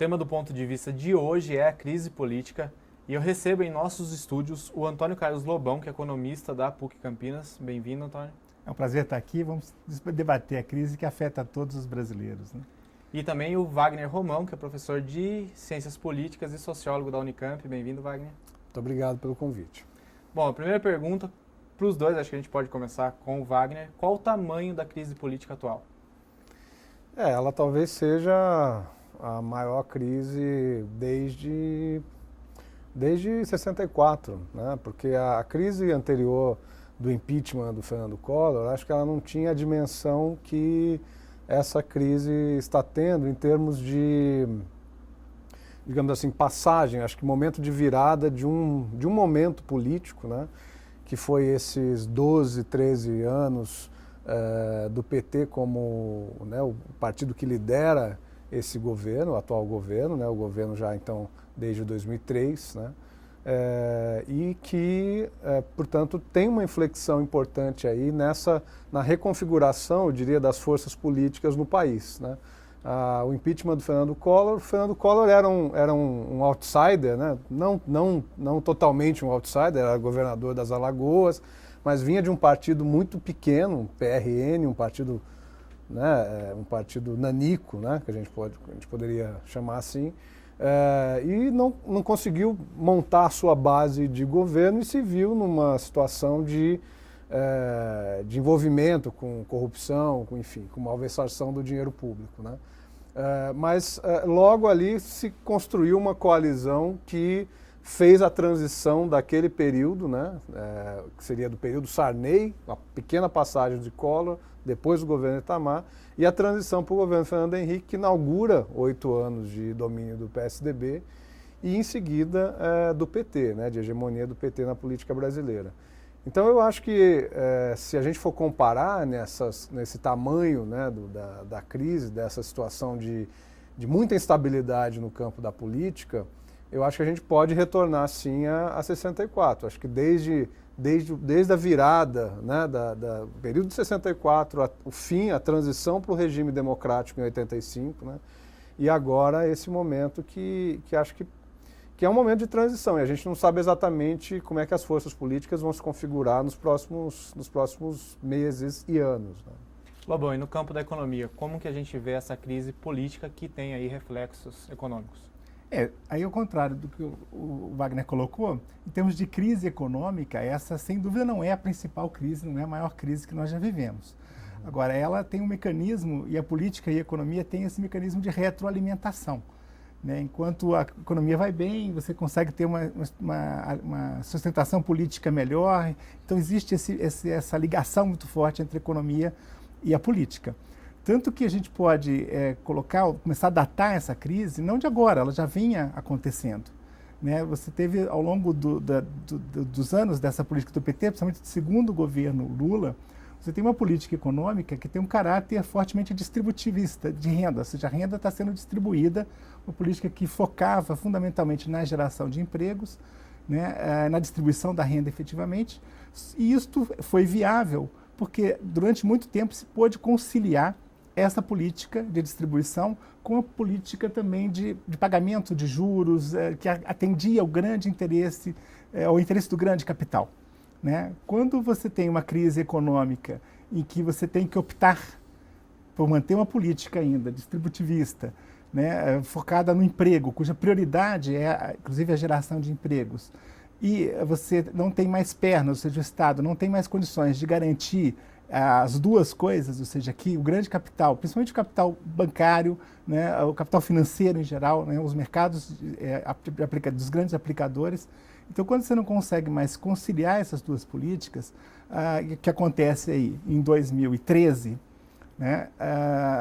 tema do ponto de vista de hoje é a crise política e eu recebo em nossos estúdios o Antônio Carlos Lobão, que é economista da PUC Campinas. Bem-vindo, Antônio. É um prazer estar aqui. Vamos debater a crise que afeta todos os brasileiros, né? E também o Wagner Romão, que é professor de Ciências Políticas e sociólogo da Unicamp. Bem-vindo, Wagner. Muito obrigado pelo convite. Bom, a primeira pergunta para os dois, acho que a gente pode começar com o Wagner. Qual o tamanho da crise política atual? Ela talvez seja a maior crise desde 64, né? Porque a crise anterior do impeachment do Fernando Collor, acho que ela não tinha a dimensão que essa crise está tendo em termos de, digamos assim, passagem, acho que momento de virada de um momento político, né? Que foi esses 12, 13 anos do PT como, né, o partido que lidera esse governo, o atual governo, né, o governo já então desde 2003, né, e que, portanto, tem uma inflexão importante aí na reconfiguração, eu diria, das forças políticas no país, né. O impeachment do Fernando Collor era um outsider, né, não totalmente um outsider, era governador das Alagoas, mas vinha de um partido muito pequeno, PRN, um partido, né, um partido nanico, né, que a gente poderia chamar assim, e não conseguiu montar a sua base de governo e se viu numa situação de envolvimento com corrupção, com malversação do dinheiro público, né. Mas logo ali se construiu uma coalizão que fez a transição daquele período, né, que seria do período Sarney, a pequena passagem de Collor, depois do governo Itamar, e a transição para o governo Fernando Henrique, que inaugura 8 anos de domínio do PSDB e em seguida do PT, né, de hegemonia do PT na política brasileira. Então eu acho que se a gente for comparar nesse tamanho, né, da crise, dessa situação de muita instabilidade no campo da política, eu acho que a gente pode retornar sim a 64. Acho que desde a virada, né, do período de 64, o fim, a transição para o regime democrático em 85, né, e agora esse momento que acho que é um momento de transição e a gente não sabe exatamente como é que as forças políticas vão se configurar nos próximos meses e anos, né. Lobão, e no campo da economia, como que a gente vê essa crise política que tem aí reflexos econômicos? Aí ao contrário do que o Wagner colocou, em termos de crise econômica, essa sem dúvida não é a principal crise, não é a maior crise que nós já vivemos. Agora, ela tem um mecanismo, e a política e a economia têm esse mecanismo de retroalimentação, né? Enquanto a economia vai bem, você consegue ter uma sustentação política melhor, então existe essa ligação muito forte entre a economia e a política. Tanto que a gente pode começar a datar essa crise, não de agora, ela já vinha acontecendo, né? Você teve ao longo dos anos dessa política do PT, principalmente do segundo governo Lula, você tem uma política econômica que tem um caráter fortemente distributivista de renda, ou seja, a renda está sendo distribuída, uma política que focava fundamentalmente na geração de empregos, né, na distribuição da renda efetivamente, e isto foi viável porque durante muito tempo se pôde conciliar essa política de distribuição com a política também de pagamento de juros, que atendia ao grande interesse, ao interesse do grande capital, né? Quando você tem uma crise econômica em que você tem que optar por manter uma política ainda distributivista, né, focada no emprego, cuja prioridade é, inclusive, a geração de empregos, e você não tem mais pernas, ou seja, o Estado não tem mais condições de garantir as duas coisas, ou seja, que o grande capital, principalmente o capital bancário, né, o capital financeiro em geral, né, os mercados dos grandes aplicadores. Então, quando você não consegue mais conciliar essas duas políticas, o que acontece aí em 2013, né,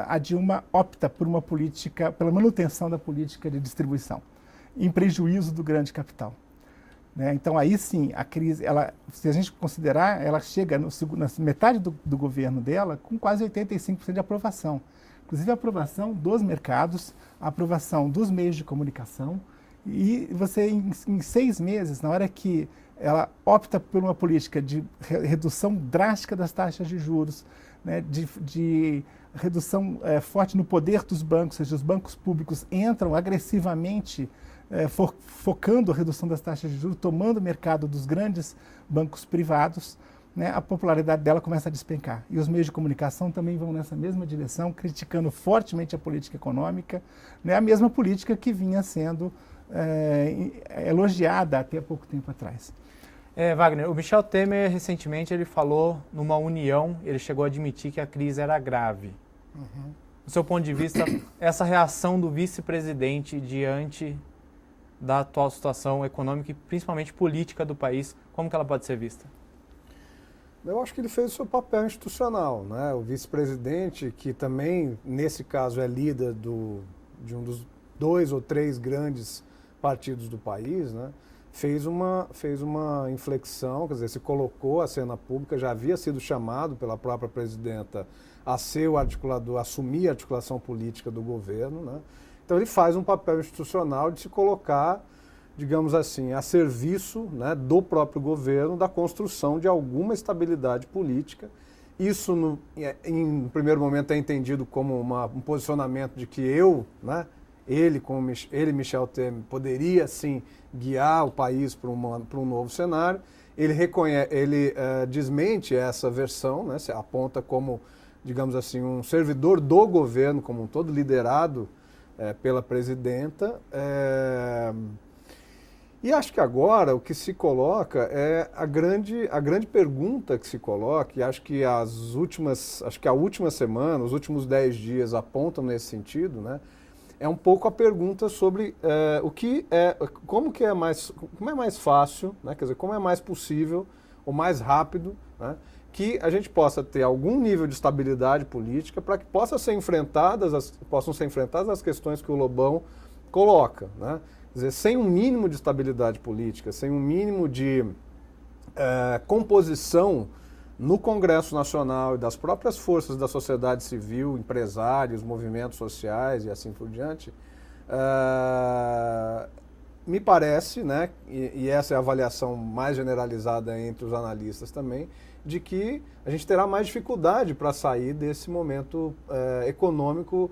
a Dilma opta por uma política, pela manutenção da política de distribuição, em prejuízo do grande capital, né? Então, aí sim, a crise, se a gente considerar, ela chega na metade do governo dela com quase 85% de aprovação. Inclusive a aprovação dos mercados, a aprovação dos meios de comunicação, e você, em 6 meses, na hora que ela opta por uma política de redução drástica das taxas de juros, né, de redução forte no poder dos bancos, ou seja, os bancos públicos entram agressivamente focando a redução das taxas de juros, tomando o mercado dos grandes bancos privados, né, a popularidade dela começa a despencar. E os meios de comunicação também vão nessa mesma direção, criticando fortemente a política econômica, né, a mesma política que vinha sendo elogiada até pouco tempo atrás. Wagner, o Michel Temer recentemente ele falou numa união, ele chegou a admitir que a crise era grave. Uhum. Do seu ponto de vista, essa reação do vice-presidente diante da atual situação econômica e principalmente política do país, como que ela pode ser vista? Eu acho que ele fez o seu papel institucional, né? O vice-presidente, que também, nesse caso, é líder de um dos 2 ou 3 grandes partidos do país, né? Fez uma inflexão, quer dizer, se colocou à cena pública, já havia sido chamado pela própria presidenta a ser o articulador, assumir a articulação política do governo, né? Então ele faz um papel institucional de se colocar, digamos assim, a serviço, né, do próprio governo, da construção de alguma estabilidade política. Isso, em primeiro momento, é entendido como um posicionamento de que ele, Michel Temer, poderia, sim, guiar o país para um novo cenário. Ele desmente essa versão, né, se aponta como, digamos assim, um servidor do governo como um todo, liderado pela presidenta. E acho que agora o que se coloca é a grande pergunta que se coloca, e acho que a última semana, os últimos 10 dias apontam nesse sentido, né? É um pouco a pergunta sobre como é mais fácil, né? Quer dizer, como é mais possível ou mais rápido, né, que a gente possa ter algum nível de estabilidade política para que possam ser enfrentadas as questões que o Lobão coloca, né? Quer dizer, sem um mínimo de estabilidade política, sem um mínimo de composição no Congresso Nacional e das próprias forças da sociedade civil, empresários, movimentos sociais e assim por diante, me parece, né, e essa é a avaliação mais generalizada entre os analistas também, de que a gente terá mais dificuldade para sair desse momento econômico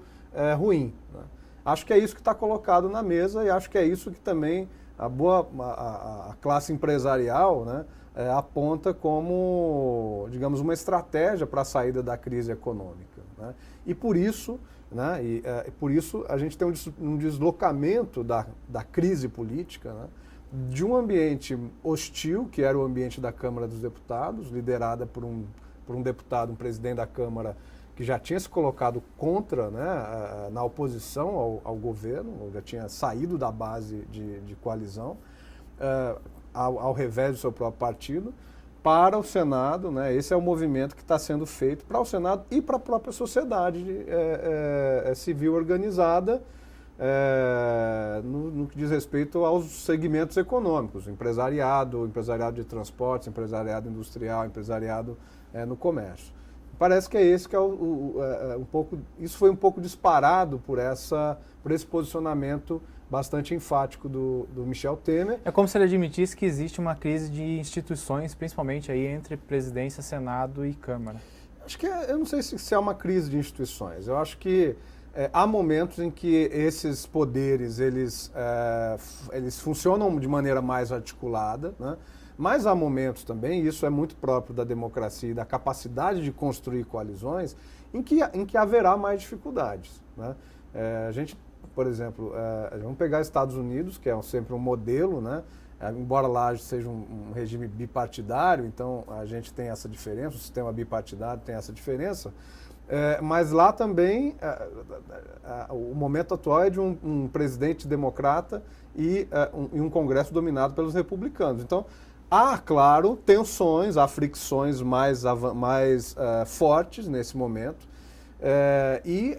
ruim, né? Acho que é isso que está colocado na mesa e acho que é isso que também a classe empresarial, né, aponta como, digamos, uma estratégia para a saída da crise econômica, né? E por isso, né, por isso a gente tem um deslocamento da crise política, né, de um ambiente hostil, que era o ambiente da Câmara dos Deputados, liderada por um deputado, um presidente da Câmara, que já tinha se colocado contra, né, na oposição ao governo, ou já tinha saído da base de coalizão, ao revés do seu próprio partido, para o Senado, né? Esse é o movimento que está sendo feito para o Senado e para a própria sociedade civil organizada, no que diz respeito aos segmentos econômicos, empresariado de transportes, empresariado industrial, empresariado no comércio. Parece que é esse que é um pouco. Isso foi um pouco disparado por esse posicionamento bastante enfático do Michel Temer. É como se ele admitisse que existe uma crise de instituições, principalmente aí entre presidência, Senado e Câmara. Acho que eu não sei se é uma crise de instituições. Eu acho que há momentos em que esses poderes eles funcionam de maneira mais articulada, né? Mas há momentos também, e isso é muito próprio da democracia e da capacidade de construir coalizões, em que haverá mais dificuldades, né? A gente, por exemplo, vamos pegar Estados Unidos, que é sempre um modelo, né? Embora lá seja um regime bipartidário, então a gente tem essa diferença, o sistema bipartidário tem essa diferença, mas lá também o momento atual é de um presidente democrata e um Congresso dominado pelos republicanos. Então, há, claro, tensões, há fricções mais fortes nesse momento, e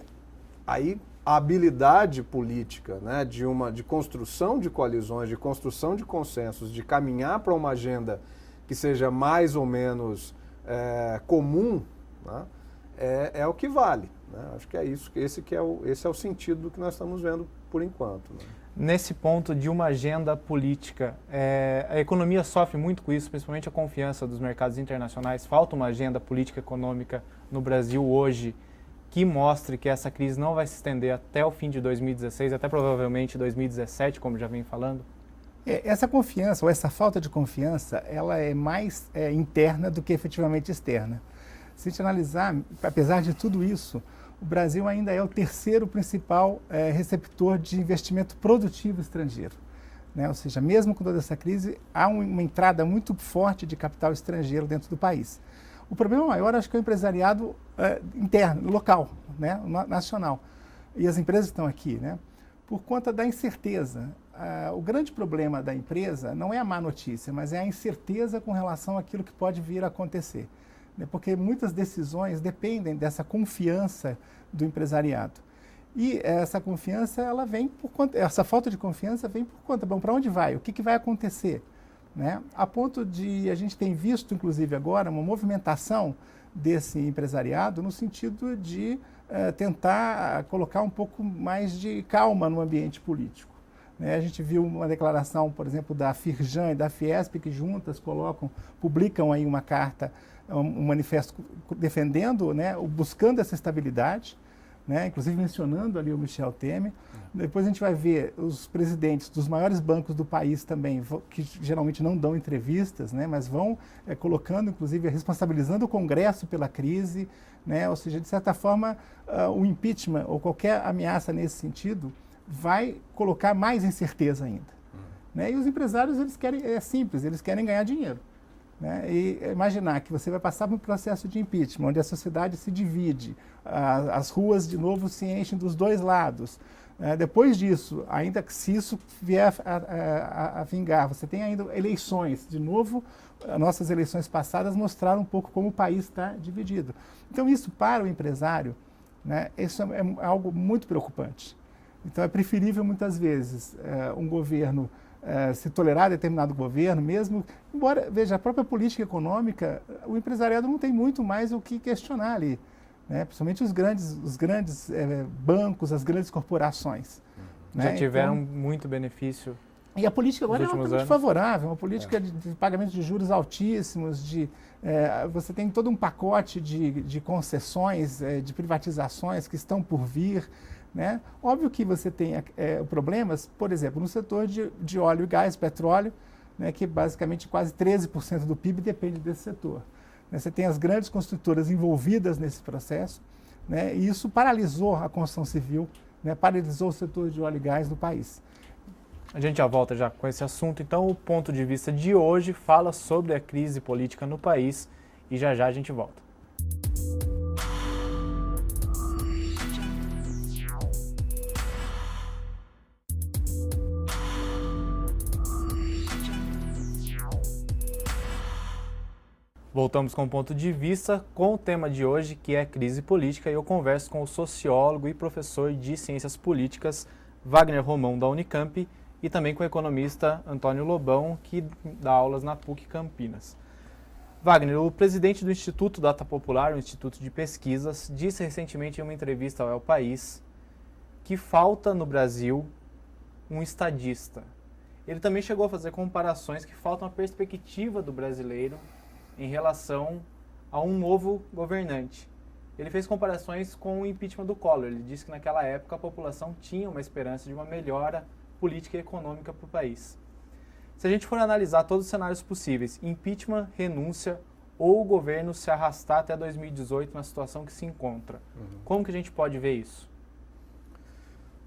aí a habilidade política, né, de construção de coalizões, de construção de consensos, de caminhar para uma agenda que seja mais ou menos comum, né, é o que vale, né? Acho que é isso, esse é o sentido do que nós estamos vendo por enquanto, né? nesse ponto de uma agenda política, a economia sofre muito com isso, principalmente a confiança dos mercados internacionais. Falta uma agenda política econômica no Brasil hoje que mostre que essa crise não vai se estender até o fim de 2016, até provavelmente 2017, como já vem falando? Essa confiança, ou essa falta de confiança, ela é mais interna do que efetivamente externa. Se a gente analisar, apesar de tudo isso, o Brasil ainda é o terceiro principal receptor de investimento produtivo estrangeiro, né? Ou seja, mesmo com toda essa crise, há uma entrada muito forte de capital estrangeiro dentro do país. O problema maior, acho que é o empresariado interno, local, né? Nacional. E as empresas estão aqui, né? Por conta da incerteza. O grande problema da empresa não é a má notícia, mas é a incerteza com relação àquilo que pode vir a acontecer, né? Porque muitas decisões dependem dessa confiança do empresariado. E essa confiança, ela vem por conta, essa falta de confiança vem por conta, bom, para onde vai? O que vai acontecer? Né? A ponto de a gente tem visto, inclusive agora, uma movimentação desse empresariado no sentido de tentar colocar um pouco mais de calma no ambiente político. Né? A gente viu uma declaração, por exemplo, da Firjan e da Fiesp, que juntas publicam aí uma carta, um manifesto defendendo, né, buscando essa estabilidade, né, inclusive mencionando ali o Michel Temer. Depois a gente vai ver os presidentes dos maiores bancos do país também, que geralmente não dão entrevistas, né, mas vão colocando, inclusive, responsabilizando o Congresso pela crise, né, ou seja, de certa forma, o impeachment ou qualquer ameaça nesse sentido vai colocar mais incerteza ainda. Né, e os empresários, eles querem, é simples, eles querem ganhar dinheiro. Né? E imaginar que você vai passar por um processo de impeachment, onde a sociedade se divide, as ruas de novo se enchem dos dois lados. Depois disso, ainda que se isso vier a vingar, você tem ainda eleições. De novo, nossas eleições passadas mostraram um pouco como o país está dividido. Então isso para o empresário, né, isso é algo muito preocupante. Então é preferível muitas vezes um governo se tolerar determinado governo, mesmo, embora, veja, a própria política econômica, o empresariado não tem muito mais o que questionar ali, né? Principalmente os grandes bancos, as grandes corporações. Já né? tiveram Então, muito benefício. e a política agora é altamente anos. favorável, uma política de pagamento de juros altíssimos, você tem todo um pacote de concessões, de privatizações que estão por vir. Né? Óbvio que você tem problemas, por exemplo, no setor de óleo e gás, petróleo, né, que basicamente quase 13% do PIB depende desse setor. Né? Você tem as grandes construtoras envolvidas nesse processo, né, e isso paralisou a construção civil, né, paralisou o setor de óleo e gás no país. A gente já volta já com esse assunto. Então, o ponto de vista de hoje fala sobre a crise política no país e já a gente volta. Voltamos com o ponto de vista com o tema de hoje, que é crise política, e eu converso com o sociólogo e professor de ciências políticas Wagner Romão, da Unicamp, e também com o economista Antônio Lobão, que dá aulas na PUC Campinas. Wagner, o presidente do Instituto Data Popular, um instituto de pesquisas, disse recentemente em uma entrevista ao El País que falta no Brasil um estadista. Ele também chegou a fazer comparações que falta uma perspectiva do brasileiro em relação a um novo governante. Ele fez comparações com o impeachment do Collor. Ele disse que naquela época a população tinha uma esperança de uma melhora política e econômica para o país. Se a gente for analisar todos os cenários possíveis, impeachment, renúncia ou o governo se arrastar até 2018 na situação que se encontra, como que a gente pode ver isso?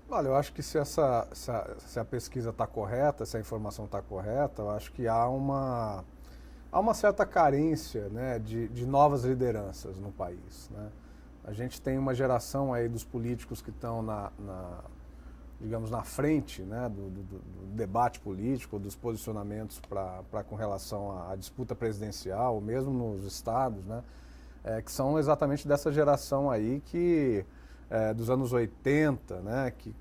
Olha, eu acho que se a pesquisa está correta, se a informação está correta, eu acho que há uma certa carência, né, de novas lideranças no país, né? A gente tem uma geração aí dos políticos que estão digamos, na frente, né, do debate político, dos posicionamentos com relação à disputa presidencial, mesmo nos estados, né, que são exatamente dessa geração aí que, dos anos 80, né, que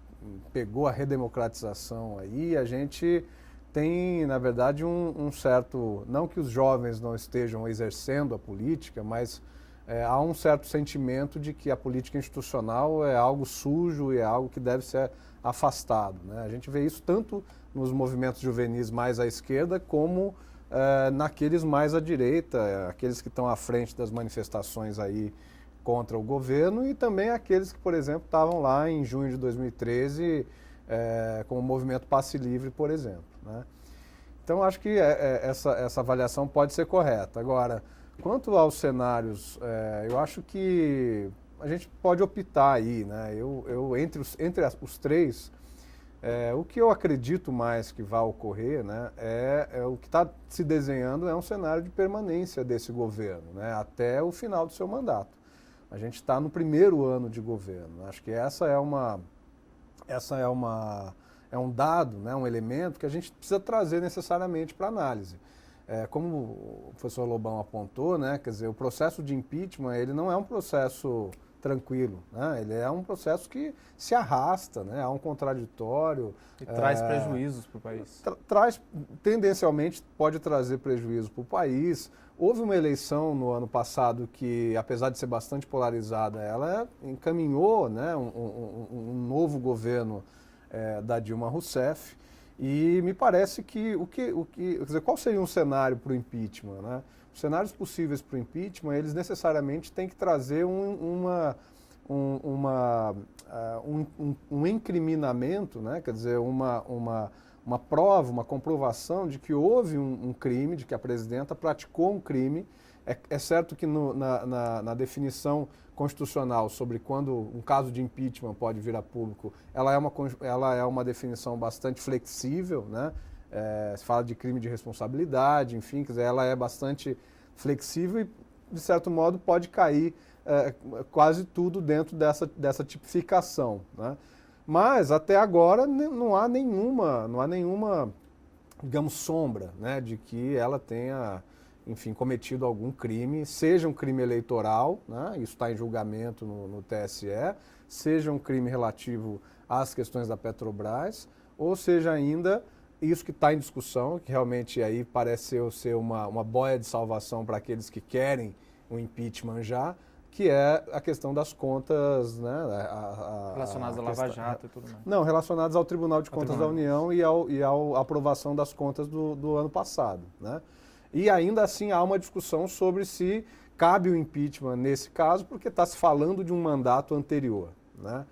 pegou a redemocratização aí. A gente tem, na verdade, um certo, não que os jovens não estejam exercendo a política, mas há um certo sentimento de que a política institucional é algo sujo e é algo que deve ser afastado, né? A gente vê isso tanto nos movimentos juvenis mais à esquerda como naqueles mais à direita, aqueles que estão à frente das manifestações aí contra o governo e também aqueles que, por exemplo, estavam lá em junho de 2013 com o movimento Passe Livre, por exemplo, né? Então, acho que essa avaliação pode ser correta. Agora, quanto aos cenários, eu acho que a gente pode optar aí, né? Entre os três, o que eu acredito mais que vai ocorrer, né, o que está se desenhando é um cenário de permanência desse governo, né, até o final do seu mandato. A gente está no primeiro ano de governo. Acho que é um dado, né, um elemento que a gente precisa trazer necessariamente para análise. Como o professor Lobão apontou, né, quer dizer, o processo de impeachment ele não é um processo tranquilo, né? Ele é um processo que se arrasta, né? Há um contraditório. E traz prejuízos para o país. Tendencialmente pode trazer prejuízo para o país. Houve uma eleição no ano passado que, apesar de ser bastante polarizada, ela encaminhou, né, um novo governo da Dilma Rousseff. E me parece que quer dizer, qual seria um cenário para o impeachment, né? Os cenários possíveis para o impeachment, eles necessariamente têm que trazer um incriminamento, né? Quer dizer, uma prova, uma comprovação de que houve um crime, de que a presidenta praticou um crime. É certo que na definição constitucional sobre quando um caso de impeachment pode vir a público, ela é uma definição bastante flexível, né? Se fala de crime de responsabilidade, enfim, quer dizer, ela é bastante flexível e, de certo modo, pode cair quase tudo dentro dessa tipificação, né? Mas, até agora, não há nenhuma, digamos, sombra, né, de que ela tenha, enfim, cometido algum crime, seja um crime eleitoral, né, isso está em julgamento no TSE, seja um crime relativo às questões da Petrobras, ou seja ainda isso que está em discussão, que realmente aí parece ser uma boia de salvação para aqueles que querem o impeachment já, que é a questão das contas, né, relacionadas à Lava Jato e tudo mais. Não, relacionadas ao Tribunal de Contas da União e à aprovação das contas do ano passado, né? E ainda assim há uma discussão sobre se cabe o impeachment nesse caso, porque está se falando de um mandato anterior, né?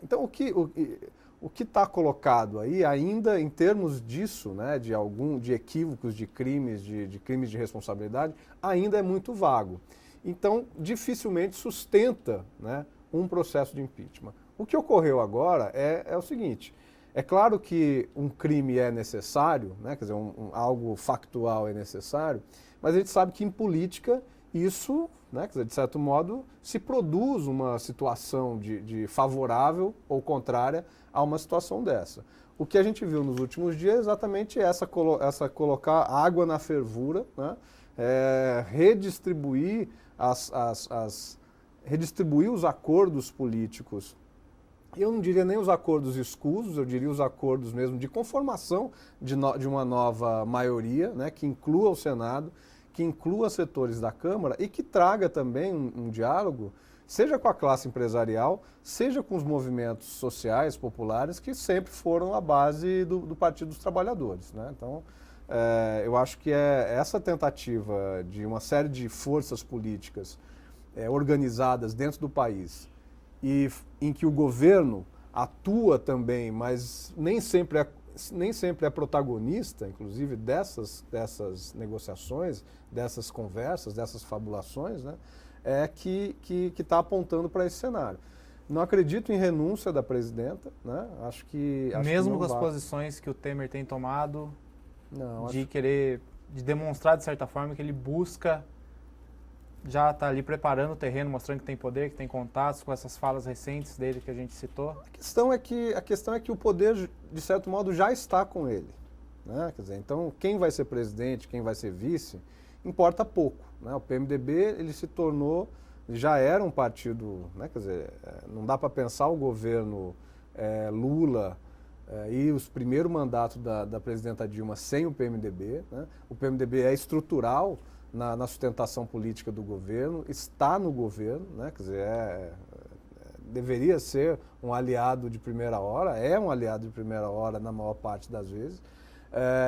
Então, o que está colocado aí, ainda em termos disso, né, de equívocos, de crimes de responsabilidade, ainda é muito vago. Então, dificilmente sustenta, né, um processo de impeachment. O que ocorreu agora é o seguinte: é claro que um crime é necessário, né, quer dizer, algo factual é necessário, mas a gente sabe que em política isso, né, quer dizer, de certo modo, se produz uma situação de favorável ou contrária a uma situação dessa. O que a gente viu nos últimos dias é exatamente essa colocar água na fervura, né, redistribuir os acordos políticos. Eu não diria nem os acordos escusos, eu diria os acordos mesmo de conformação de uma nova maioria, né, que inclua o Senado, que inclua setores da Câmara e que traga também um diálogo, seja com a classe empresarial, seja com os movimentos sociais, populares, que sempre foram a base do Partido dos Trabalhadores, né? Então, eu acho que essa tentativa de uma série de forças políticas organizadas dentro do país e em que o governo atua também, mas nem sempre é protagonista, inclusive dessas negociações, dessas conversas, dessas fabulações, né, que está apontando para esse cenário. Não acredito em renúncia da presidenta, né? Acho mesmo com as posições que o Temer tem tomado, de demonstrar de certa forma que ele busca já está ali preparando o terreno, mostrando que tem poder, que tem contatos, com essas falas recentes dele que a gente citou? A questão é que o poder, de certo modo, já está com ele, né? Quer dizer, então, quem vai ser presidente, quem vai ser vice, importa pouco, né? O PMDB, ele se tornou, já era um partido, né? Quer dizer, não dá para pensar o governo Lula e os primeiros mandatos da presidenta Dilma sem o PMDB, né? O PMDB é estrutural na sustentação política do governo, está no governo, né? Quer dizer, deveria ser um aliado de primeira hora, é um aliado de primeira hora na maior parte das vezes,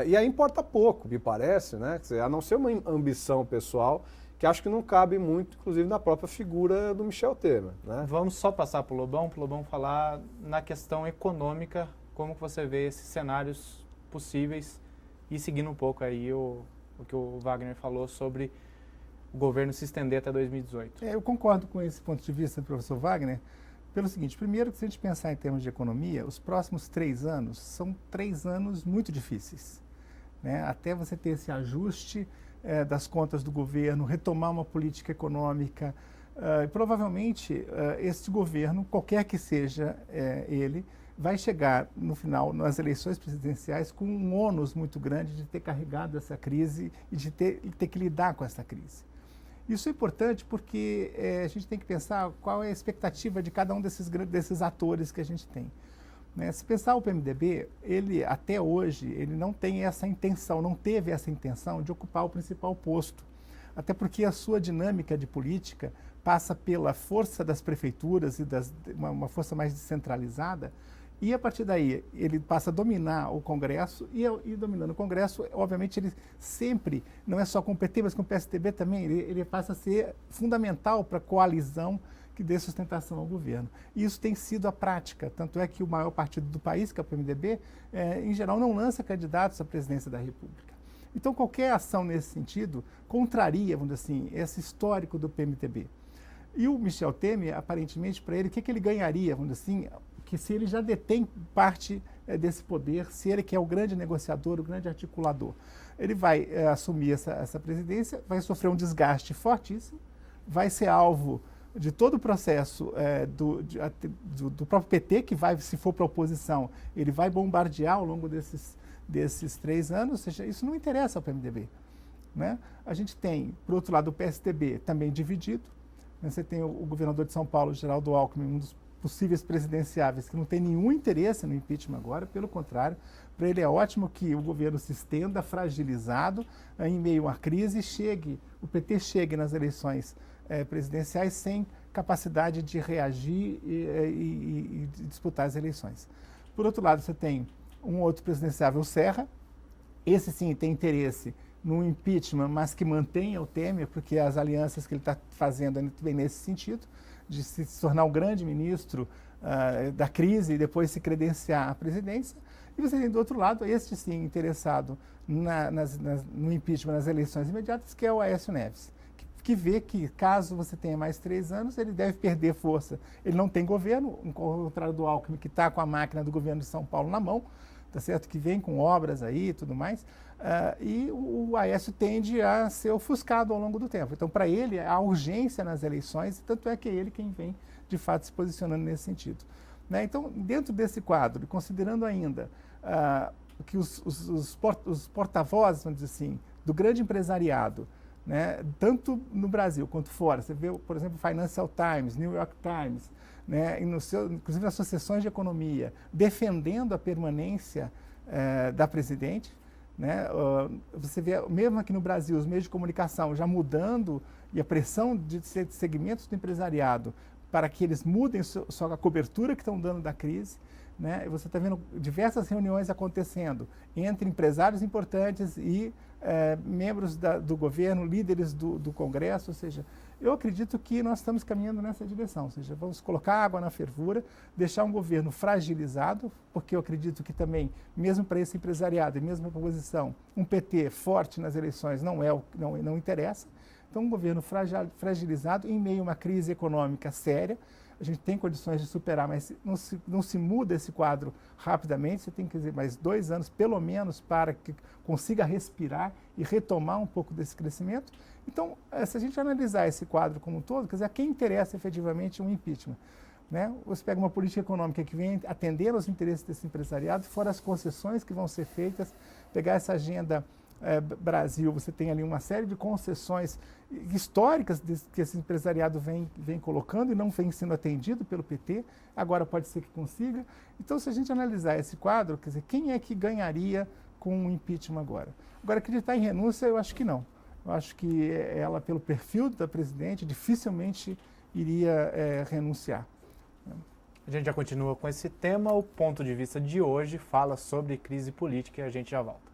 e aí importa pouco, me parece, né? Quer dizer, a não ser uma ambição pessoal, que acho que não cabe muito, inclusive, na própria figura do Michel Temer, né? Vamos só passar para o Lobão falar na questão econômica, como que você vê esses cenários possíveis e seguindo um pouco aí o que o Wagner falou sobre o governo se estender até 2018. Eu concordo com esse ponto de vista do professor Wagner, pelo seguinte: primeiro, se a gente pensar em termos de economia, os próximos 3 anos são 3 anos muito difíceis, né? Até você ter esse ajuste das contas do governo, retomar uma política econômica, provavelmente este governo, qualquer que seja ele, vai chegar no final, nas eleições presidenciais, com um ônus muito grande de ter carregado essa crise e de ter que lidar com essa crise. Isso é importante porque a gente tem que pensar qual é a expectativa de cada um desses atores que a gente tem, né? Se pensar o PMDB, ele até hoje ele não tem essa intenção, não teve essa intenção de ocupar o principal posto, até porque a sua dinâmica de política passa pela força das prefeituras e uma força mais descentralizada. E a partir daí ele passa a dominar o Congresso e dominando o Congresso, obviamente ele sempre, não é só com o PT, mas com o PSDB também, ele passa a ser fundamental para a coalizão que dê sustentação ao governo. E isso tem sido a prática, tanto é que o maior partido do país, que é o PMDB, em geral não lança candidatos à presidência da República. Então qualquer ação nesse sentido contraria, vamos dizer assim, esse histórico do PMDB. E o Michel Temer, aparentemente, para ele, o que ele ganharia, vamos dizer assim, que se ele já detém parte desse poder, se ele que é o grande negociador, o grande articulador, ele vai assumir essa presidência, vai sofrer um desgaste fortíssimo, vai ser alvo de todo o processo do próprio PT, que vai, se for para a oposição, ele vai bombardear ao longo desses 3 anos, ou seja, isso não interessa ao PMDB, né? A gente tem, por outro lado, o PSDB também dividido, né? Você tem o governador de São Paulo, Geraldo Alckmin, um dos possíveis presidenciáveis, que não tem nenhum interesse no impeachment agora, pelo contrário, para ele é ótimo que o governo se estenda fragilizado em meio à crise, o PT chegue nas eleições presidenciais sem capacidade de reagir e disputar as eleições. Por outro lado, você tem um outro presidenciável, o Serra, esse sim tem interesse no impeachment, mas que mantenha o Temer, porque as alianças que ele está fazendo vem nesse sentido, de se tornar o grande ministro da crise e depois se credenciar à presidência. E você tem do outro lado, este sim interessado no impeachment nas eleições imediatas, que é o Aécio Neves, que vê que caso você tenha mais 3 anos, ele deve perder força. Ele não tem governo, ao contrário do Alckmin, que está com a máquina do governo de São Paulo na mão, tá certo? Que vem com obras aí e tudo mais, e o Aécio tende a ser ofuscado ao longo do tempo. Então, para ele, há urgência nas eleições, tanto é que é ele quem vem, de fato, se posicionando nesse sentido, né? Então, dentro desse quadro, considerando ainda que os porta-vozes, vamos dizer assim, do grande empresariado, né, tanto no Brasil quanto fora, você vê, por exemplo, Financial Times, New York Times, né, inclusive nas suas sessões de economia, defendendo a permanência da presidente, né? Você vê, mesmo aqui no Brasil, os meios de comunicação já mudando e a pressão de segmentos do empresariado para que eles mudem a cobertura que estão dando da crise, né? E você está vendo diversas reuniões acontecendo entre empresários importantes e membros do governo, líderes do Congresso, ou seja, eu acredito que nós estamos caminhando nessa direção, ou seja, vamos colocar água na fervura, deixar um governo fragilizado, porque eu acredito que também, mesmo para esse empresariado e mesmo para a oposição, um PT forte nas eleições não interessa. Então, um governo fragilizado em meio a uma crise econômica séria. A gente tem condições de superar, mas não se muda esse quadro rapidamente. Você tem que dizer mais 2 anos, pelo menos, para que consiga respirar e retomar um pouco desse crescimento. Então, se a gente analisar esse quadro como um todo, quer dizer, a quem interessa efetivamente um impeachment, né? Você pega uma política econômica que vem atender aos interesses desse empresariado, fora as concessões que vão ser feitas, pegar essa agenda Brasil, você tem ali uma série de concessões históricas que esse empresariado vem colocando e não vem sendo atendido pelo PT, agora pode ser que consiga. Então, se a gente analisar esse quadro, quer dizer, quem é que ganharia com o impeachment agora? Agora, acreditar em renúncia, eu acho que não. Eu acho que ela, pelo perfil da presidente, dificilmente iria renunciar. A gente já continua com esse tema. O ponto de vista de hoje fala sobre crise política e a gente já volta.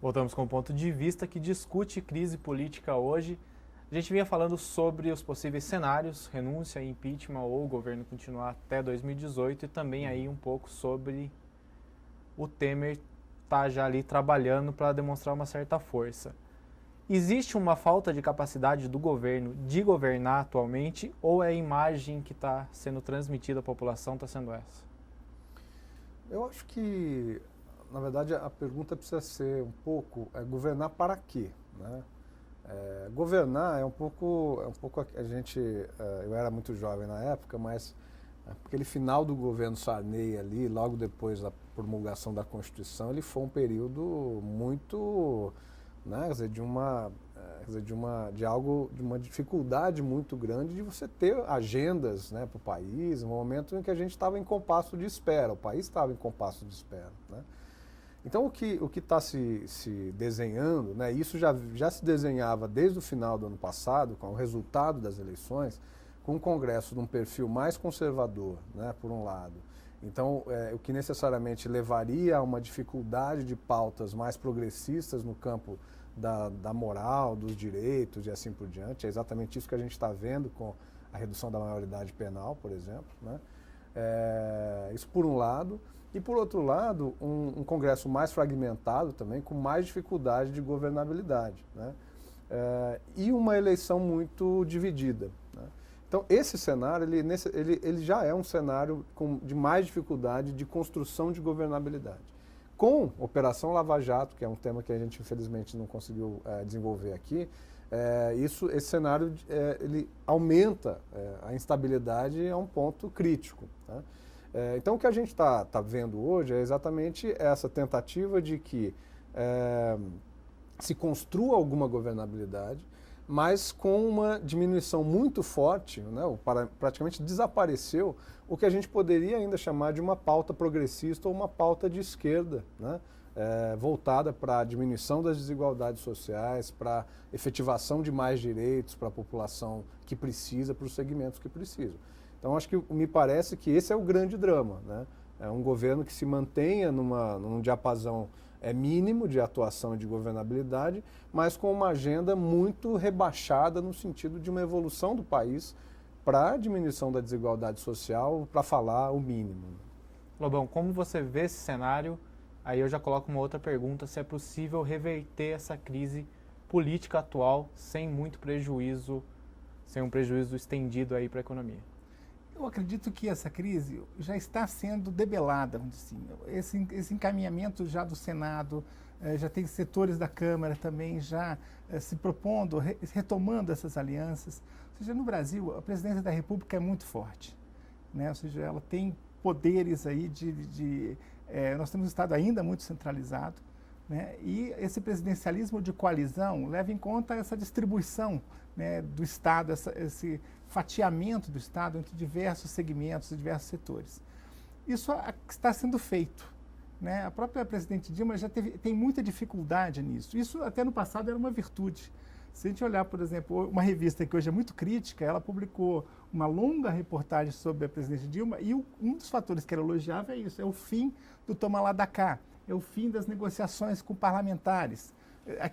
Voltamos com o ponto de vista que discute crise política hoje. A gente vinha falando sobre os possíveis cenários, renúncia, impeachment ou o governo continuar até 2018 e também aí um pouco sobre o Temer estar já ali trabalhando para demonstrar uma certa força. Existe uma falta de capacidade do governo de governar atualmente ou é a imagem que está sendo transmitida à população está sendo essa? Eu acho que, na verdade, a pergunta precisa ser um pouco, governar para quê, né? Governar é um pouco a gente, eu era muito jovem na época, mas aquele final do governo Sarney ali, logo depois da promulgação da Constituição, ele foi um período muito, né, quer dizer, de uma dificuldade muito grande de você ter agendas, né, para o país, um momento em que a gente estava em compasso de espera, o país estava em compasso de espera, né? Então, o que está se desenhando, né, isso já se desenhava desde o final do ano passado, com o resultado das eleições, com um Congresso de um perfil mais conservador, né, por um lado. Então, o que necessariamente levaria a uma dificuldade de pautas mais progressistas no campo da moral, dos direitos e assim por diante. É exatamente isso que a gente está vendo com a redução da maioridade penal, por exemplo, né? Isso por um lado. E, por outro lado, um Congresso mais fragmentado também, com mais dificuldade de governabilidade, né? E uma eleição muito dividida, né? Então, esse cenário, ele já é um cenário de mais dificuldade de construção de governabilidade. Com Operação Lava Jato, que é um tema que a gente, infelizmente, não conseguiu desenvolver aqui, esse cenário ele aumenta a instabilidade a um ponto crítico, tá? Então, o que a gente está vendo hoje é exatamente essa tentativa de que se construa alguma governabilidade, mas com uma diminuição muito forte, né, praticamente desapareceu o que a gente poderia ainda chamar de uma pauta progressista ou uma pauta de esquerda, né, voltada para a diminuição das desigualdades sociais, para a efetivação de mais direitos para a população que precisa, para os segmentos que precisam. Então, acho que me parece que esse é o grande drama, né? É um governo que se mantenha num diapasão mínimo de atuação e de governabilidade, mas com uma agenda muito rebaixada no sentido de uma evolução do país para a diminuição da desigualdade social, para falar o mínimo. Lobão, como você vê esse cenário? Aí eu já coloco uma outra pergunta, se é possível reverter essa crise política atual sem muito prejuízo, sem um prejuízo estendido aí para a economia. Eu acredito que essa crise já está sendo debelada, vamos dizer assim. Esse encaminhamento já do Senado, já tem setores da Câmara também já se propondo, retomando essas alianças. Ou seja, no Brasil, a presidência da República é muito forte, né? Ou seja, ela tem poderes aí nós temos um Estado ainda muito centralizado, né? E esse presidencialismo de coalizão leva em conta essa distribuição, né, do Estado, esse fatiamento do Estado entre diversos segmentos e diversos setores. Isso está sendo feito, né? A própria presidente Dilma já tem muita dificuldade nisso. Isso até no passado era uma virtude. Se a gente olhar, por exemplo, uma revista que hoje é muito crítica, ela publicou uma longa reportagem sobre a presidente Dilma e um dos fatores que ela elogiava é isso, é o fim do toma lá da cá, é o fim das negociações com parlamentares.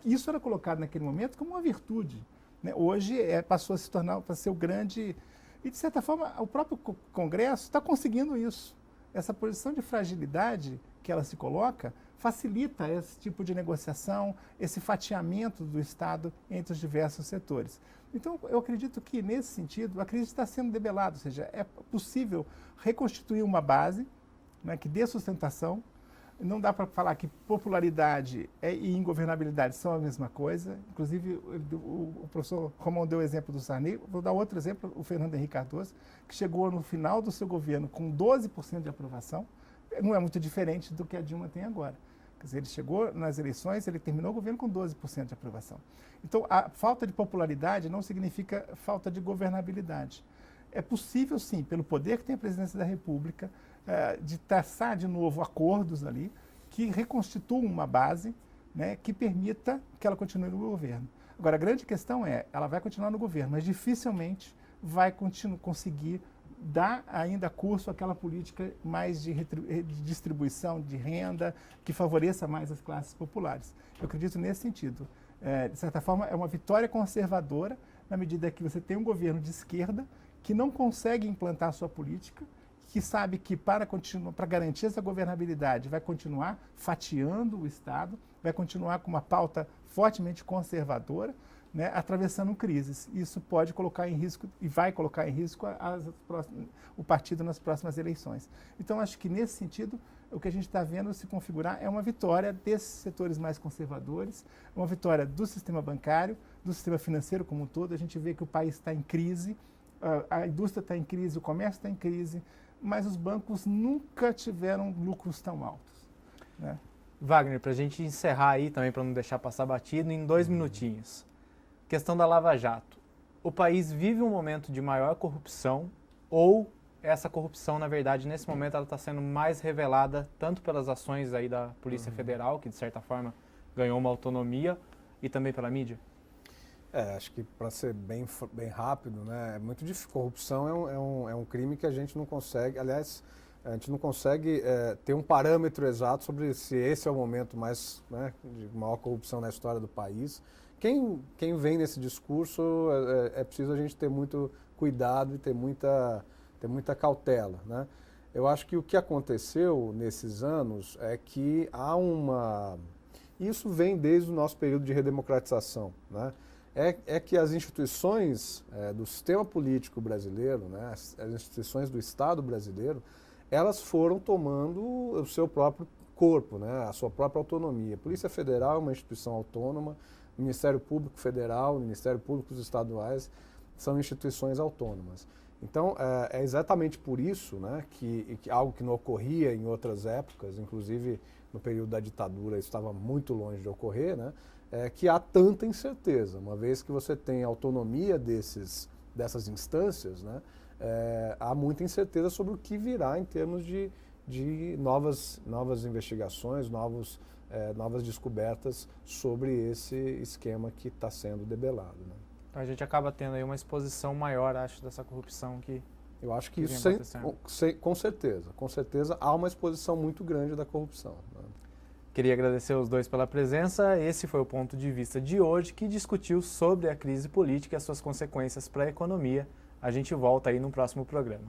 Isso era colocado naquele momento como uma virtude, né? Hoje passou a se tornar, para ser o grande... E, de certa forma, o próprio Congresso está conseguindo isso. Essa posição de fragilidade que ela se coloca facilita esse tipo de negociação, esse fatiamento do Estado entre os diversos setores. Então, eu acredito que, nesse sentido, a crise está sendo debelada, ou seja, é possível reconstituir uma base, né, que dê sustentação. Não dá para falar que popularidade e ingovernabilidade são a mesma coisa. Inclusive, o professor Romão deu o exemplo do Sarney. Vou dar outro exemplo, o Fernando Henrique Cardoso, que chegou no final do seu governo com 12% de aprovação. Não é muito diferente do que a Dilma tem agora. Quer dizer, ele chegou nas eleições, ele terminou o governo com 12% de aprovação. Então, a falta de popularidade não significa falta de governabilidade. É possível, sim, pelo poder que tem a presidência da República, de traçar de novo acordos ali que reconstituam uma base, né, que permita que ela continue no governo. Agora, a grande questão é, ela vai continuar no governo, mas dificilmente vai conseguir dar ainda curso àquela política mais de distribuição de renda, que favoreça mais as classes populares. Eu acredito nesse sentido. De certa forma, é uma vitória conservadora, na medida que você tem um governo de esquerda que não consegue implantar a sua política, que sabe que para garantir essa governabilidade vai continuar fatiando o Estado, vai continuar com uma pauta fortemente conservadora, né, atravessando crises. Isso pode colocar em risco, e vai colocar em risco o partido nas próximas eleições. Então, acho que nesse sentido, o que a gente está vendo se configurar é uma vitória desses setores mais conservadores, uma vitória do sistema bancário, do sistema financeiro como um todo. A gente vê que o país está em crise, a indústria está em crise, o comércio está em crise, mas os bancos nunca tiveram lucros tão altos, né? Wagner, para a gente encerrar aí também, para não deixar passar batido, em 2 minutinhos. Questão da Lava Jato. O país vive um momento de maior corrupção ou essa corrupção, na verdade, nesse momento ela está sendo mais revelada tanto pelas ações aí da Polícia Federal, que de certa forma ganhou uma autonomia, e também pela mídia? Acho que para ser bem rápido, né, é muito difícil. Corrupção é um crime que a gente não consegue, aliás, a gente não consegue ter um parâmetro exato sobre se esse é o momento mais, né, de maior corrupção na história do país. Quem vem nesse discurso, é preciso a gente ter muito cuidado e ter muita cautela, né? Eu acho que o que aconteceu nesses anos é que isso vem desde o nosso período de redemocratização, né? É que as instituições do sistema político brasileiro, né, as instituições do Estado brasileiro, elas foram tomando o seu próprio corpo, né, a sua própria autonomia. A Polícia Federal é uma instituição autônoma, o Ministério Público Federal, o Ministério Público Estaduais são instituições autônomas. Então, é exatamente por isso, né, que algo que não ocorria em outras épocas, inclusive no período da ditadura isso estava muito longe de ocorrer, né, que há tanta incerteza, uma vez que você tem autonomia dessas instâncias, né, há muita incerteza sobre o que virá em termos de novas investigações, novas descobertas sobre esse esquema que está sendo debelado, né? Então a gente acaba tendo aí uma exposição maior, acho, dessa corrupção que... Eu acho que isso, com certeza, há uma exposição muito grande da corrupção, né? Queria agradecer aos dois pela presença. Esse foi o ponto de vista de hoje, que discutiu sobre a crise política e as suas consequências para a economia. A gente volta aí no próximo programa.